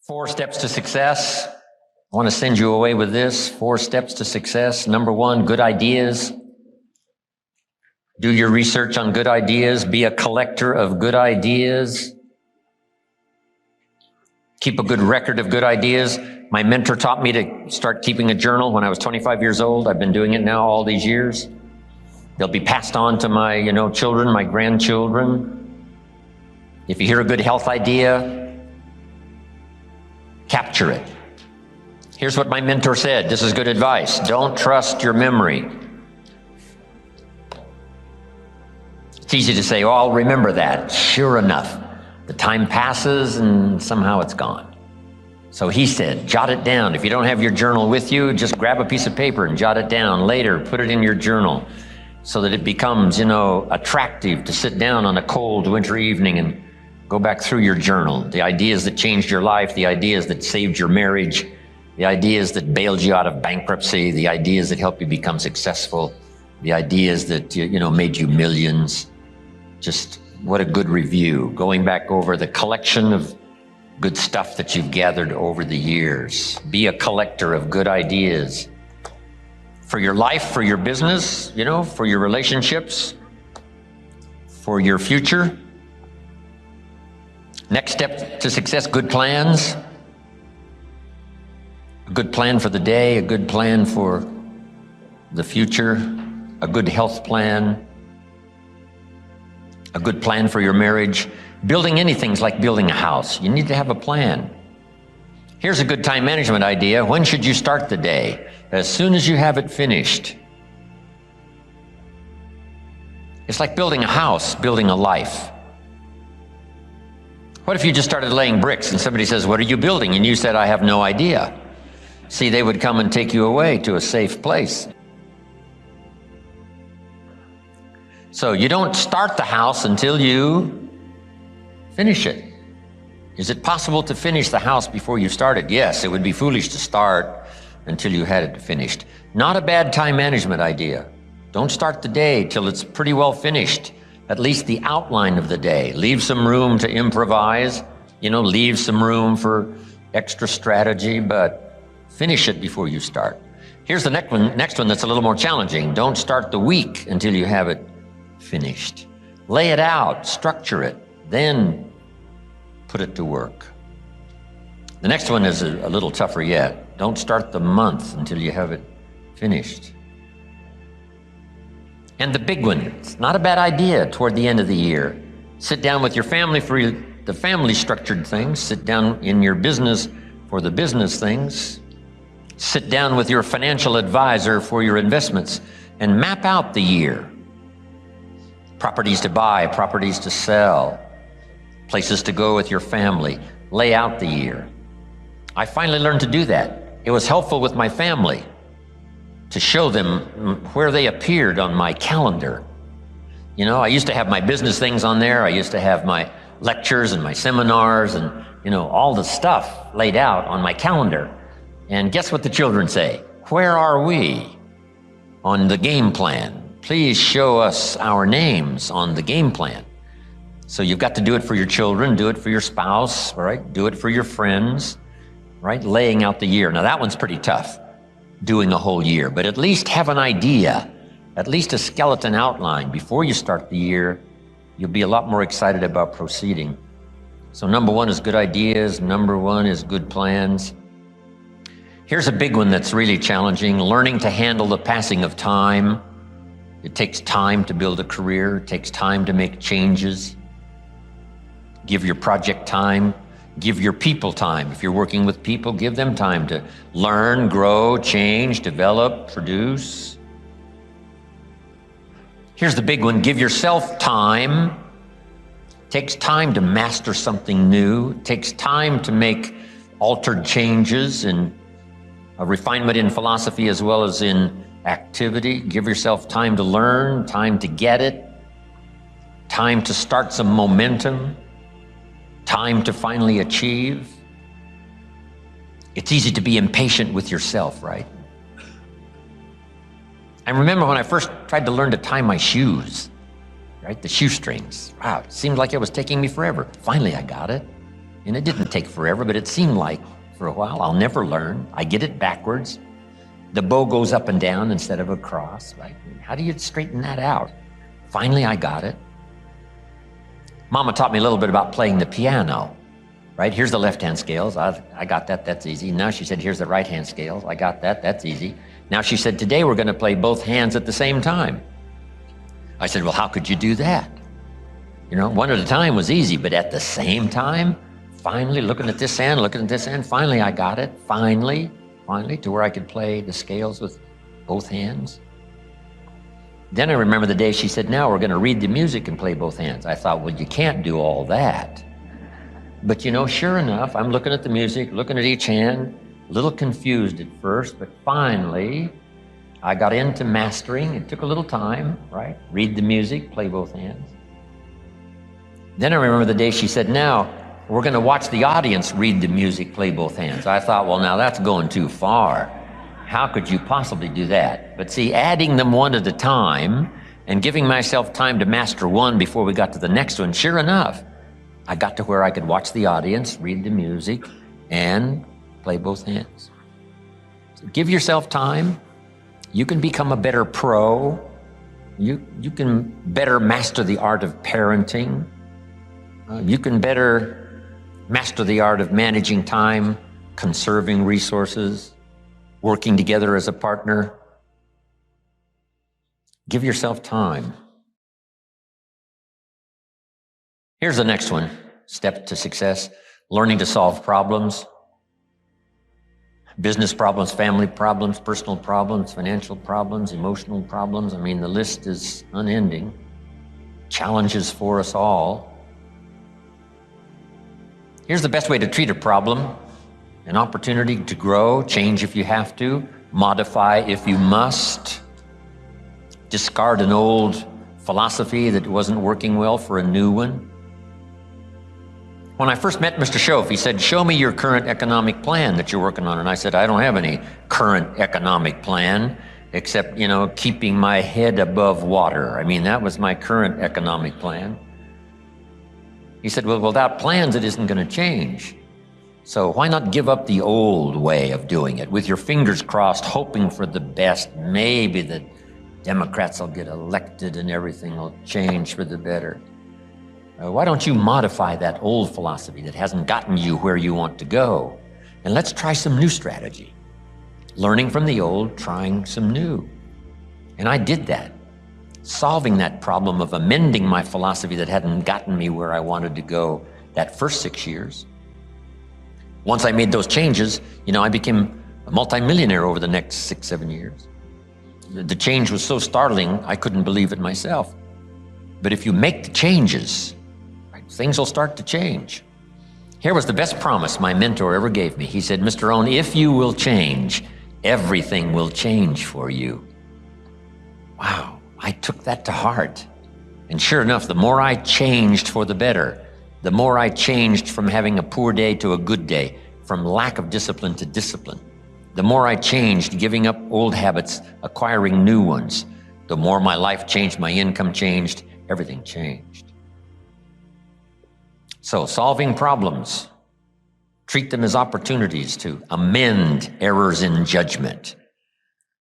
4 steps to success. I want to send you away with this. 4 steps to success. Number 1, good ideas. Do your research on good ideas. Be a collector of good ideas. Keep a good record of good ideas. My mentor taught me to start keeping a journal when I was 25 years old. I've been doing it now all these years. They'll be passed on to my, children, my grandchildren. If you hear a good health idea, capture it. Here's what my mentor said. This is good advice. Don't trust your memory. It's easy to say, oh, I'll remember that. Sure enough, the time passes and somehow it's gone. So he said, jot it down. If you don't have your journal with you, just grab a piece of paper and jot it down. Later, put it in your journal so that it becomes, attractive to sit down on a cold winter evening and go back through your journal. The ideas that changed your life, the ideas that saved your marriage, the ideas that bailed you out of bankruptcy, the ideas that helped you become successful, the ideas that, made you millions. Just what a good review. Going back over the collection of good stuff that you've gathered over the years. Be a collector of good ideas for your life, for your business, for your relationships, for your future. Next step to success, good plans. A good plan for the day, a good plan for the future, a good health plan, a good plan for your marriage. Building anything's like building a house. You need to have a plan. Here's a good time management idea. When should you start the day? As soon as you have it finished. It's like building a house, building a life. What if you just started laying bricks and somebody says, what are you building? And you said, I have no idea. See, they would come and take you away to a safe place. So you don't start the house until you finish it. Is it possible to finish the house before you start it? Yes, it would be foolish to start until you had it finished. Not a bad time management idea. Don't start the day till it's pretty well finished. At least the outline of the day. Leave some room to improvise, leave some room for extra strategy, but finish it before you start. Here's the next one that's a little more challenging. Don't start the week until you have it finished. Lay it out, structure it, then put it to work. The next one is a little tougher yet. Don't start the month until you have it finished. And the big one, it's not a bad idea toward the end of the year. Sit down with your family for the family structured things. Sit down in your business for the business things. Sit down with your financial advisor for your investments and map out the year. Properties to buy, properties to sell, places to go with your family. Lay out the year. I finally learned to do that. It was helpful with my family to show them where they appeared on my calendar. I used to have my business things on there. I used to have my lectures and my seminars and, all the stuff laid out on my calendar. And guess what the children say? Where are we on the game plan? Please show us our names on the game plan. So you've got to do it for your children, do it for your spouse, right? Do it for your friends, right? Laying out the year. Now that one's pretty tough, doing a whole year, but at least have an idea, at least a skeleton outline. Before you start the year, you'll be a lot more excited about proceeding. So number 1 is good ideas. Number 1 is good plans. Here's a big one that's really challenging, learning to handle the passing of time. It takes time to build a career. It takes time to make changes. Give your project time. Give your people time. If you're working with people, give them time to learn, grow, change, develop, produce. Here's the big one. Give yourself time. It takes time to master something new. It takes time to make altered changes and a refinement in philosophy as well as in activity. Give yourself time to learn, time to get it, time to start some momentum, time to finally achieve. It's easy to be impatient with yourself, right? I remember when I first tried to learn to tie my shoes, right? The shoestrings. Wow, it seemed like it was taking me forever. Finally, I got it. And it didn't take forever, but it seemed like for a while. I'll never learn. I get it backwards. The bow goes up and down instead of across, right? How do you straighten that out? Finally, I got it. Mama taught me a little bit about playing the piano, right? Here's the left-hand scales. I got that. That's easy. Now she said, here's the right-hand scales. I got that. That's easy. Now she said, today we're going to play both hands at the same time. I said, well, how could you do that? You know, one at a time was easy, but at the same time, finally looking at this hand, finally I got it. Finally, to where I could play the scales with both hands. Then I remember the day she said, now we're going to read the music and play both hands. I thought, well, you can't do all that. But you know, sure enough, I'm looking at the music, looking at each hand, a little confused at first, but finally I got into mastering. It took a little time, right? Read the music, play both hands. Then I remember the day she said, now we're going to watch the audience read the music, play both hands. I thought, well, now that's going too far. How could you possibly do that? But see, adding them one at a time and giving myself time to master one before we got to the next one, sure enough, I got to where I could watch the audience, read the music, and play both hands. So give yourself time. You can become a better pro. You can better master the art of parenting. You can better master the art of managing time, conserving resources, working together as a partner. Give yourself time. Here's the next one, step to success, learning to solve problems. Business problems, family problems, personal problems, financial problems, emotional problems. I mean, the list is unending. Challenges for us all. Here's the best way to treat a problem: an opportunity to grow, change if you have to, modify if you must, discard an old philosophy that wasn't working well for a new one. When I first met Mr. Schoaf, he said, show me your current economic plan that you're working on. And I said, I don't have any current economic plan except, you know, keeping my head above water. I mean, that was my current economic plan. He said, well, without plans, it isn't going to change. So why not give up the old way of doing it with your fingers crossed, hoping for the best? Maybe the Democrats will get elected and everything will change for the better. Why don't you modify that old philosophy that hasn't gotten you where you want to go? And let's try some new strategy. Learning from the old, trying some new. And I did that, solving that problem of amending my philosophy that hadn't gotten me where I wanted to go that first 6 years. Once I made those changes, you know, I became a multimillionaire over the next 6, 7 years. The change was so startling, I couldn't believe it myself. But if you make the changes, right, things will start to change. Here was the best promise my mentor ever gave me. He said, Mr. Rohn, if you will change, everything will change for you. Wow, I took that to heart. And sure enough, the more I changed for the better, the more I changed from having a poor day to a good day, from lack of discipline to discipline. The more I changed, giving up old habits, acquiring new ones, the more my life changed, my income changed, everything changed. So solving problems, treat them as opportunities to amend errors in judgment.